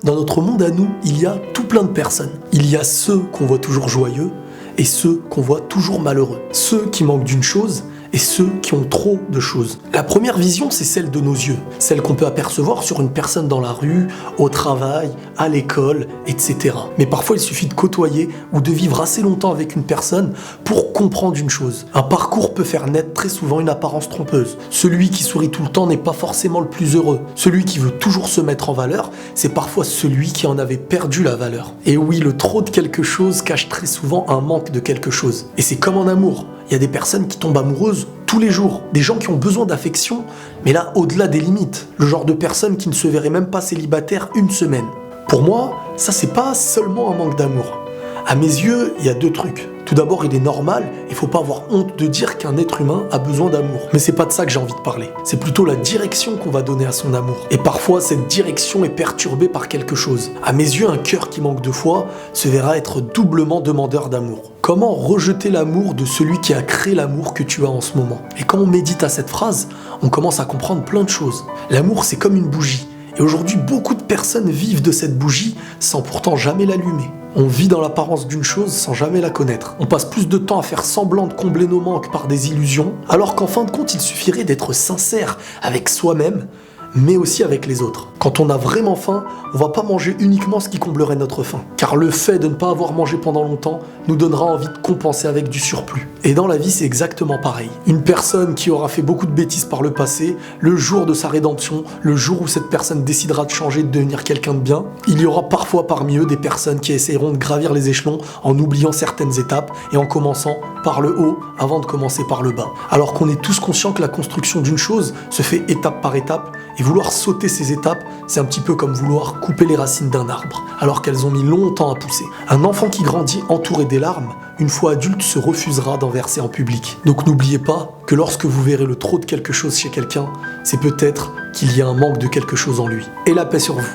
Dans notre monde à nous, il y a tout plein de personnes. Il y a ceux qu'on voit toujours joyeux et ceux qu'on voit toujours malheureux. Ceux qui manquent d'une chose et ceux qui ont trop de choses. La première vision, c'est celle de nos yeux, celle qu'on peut apercevoir sur une personne dans la rue, au travail, à l'école, etc. Mais parfois, il suffit de côtoyer ou de vivre assez longtemps avec une personne pour comprendre une chose. Un parcours peut faire naître très souvent une apparence trompeuse. Celui qui sourit tout le temps n'est pas forcément le plus heureux. Celui qui veut toujours se mettre en valeur, c'est parfois celui qui en avait perdu la valeur. Et oui, le trop de quelque chose cache très souvent un manque de quelque chose. Et c'est comme en amour. Il y a des personnes qui tombent amoureuses tous les jours, des gens qui ont besoin d'affection, mais là, au-delà des limites. Le genre de personnes qui ne se verraient même pas célibataires une semaine. Pour moi, ça c'est pas seulement un manque d'amour. À mes yeux, il y a deux trucs. Tout d'abord, il est normal, il faut pas avoir honte de dire qu'un être humain a besoin d'amour. Mais c'est pas de ça que j'ai envie de parler. C'est plutôt la direction qu'on va donner à son amour. Et parfois, cette direction est perturbée par quelque chose. À mes yeux, un cœur qui manque de foi se verra être doublement demandeur d'amour. Comment rejeter l'amour de celui qui a créé l'amour que tu as en ce moment? Et quand on médite à cette phrase, on commence à comprendre plein de choses. L'amour, c'est comme une bougie. Et aujourd'hui, beaucoup de personnes vivent de cette bougie sans pourtant jamais l'allumer. On vit dans l'apparence d'une chose sans jamais la connaître. On passe plus de temps à faire semblant de combler nos manques par des illusions, alors qu'en fin de compte, il suffirait d'être sincère avec soi-même, mais aussi avec les autres. Quand on a vraiment faim, on va pas manger uniquement ce qui comblerait notre faim. Car le fait de ne pas avoir mangé pendant longtemps nous donnera envie de compenser avec du surplus. Et dans la vie, c'est exactement pareil. Une personne qui aura fait beaucoup de bêtises par le passé, le jour de sa rédemption, le jour où cette personne décidera de changer, de devenir quelqu'un de bien, il y aura parfois parmi eux des personnes qui essayeront de gravir les échelons en oubliant certaines étapes et en commençant par le haut avant de commencer par le bas. Alors qu'on est tous conscients que la construction d'une chose se fait étape par étape, et vouloir sauter ces étapes, c'est un petit peu comme vouloir couper les racines d'un arbre, alors qu'elles ont mis longtemps à pousser. Un enfant qui grandit entouré des larmes, une fois adulte, se refusera d'en verser en public. Donc n'oubliez pas que lorsque vous verrez le trop de quelque chose chez quelqu'un, c'est peut-être qu'il y a un manque de quelque chose en lui. Et la paix sur vous.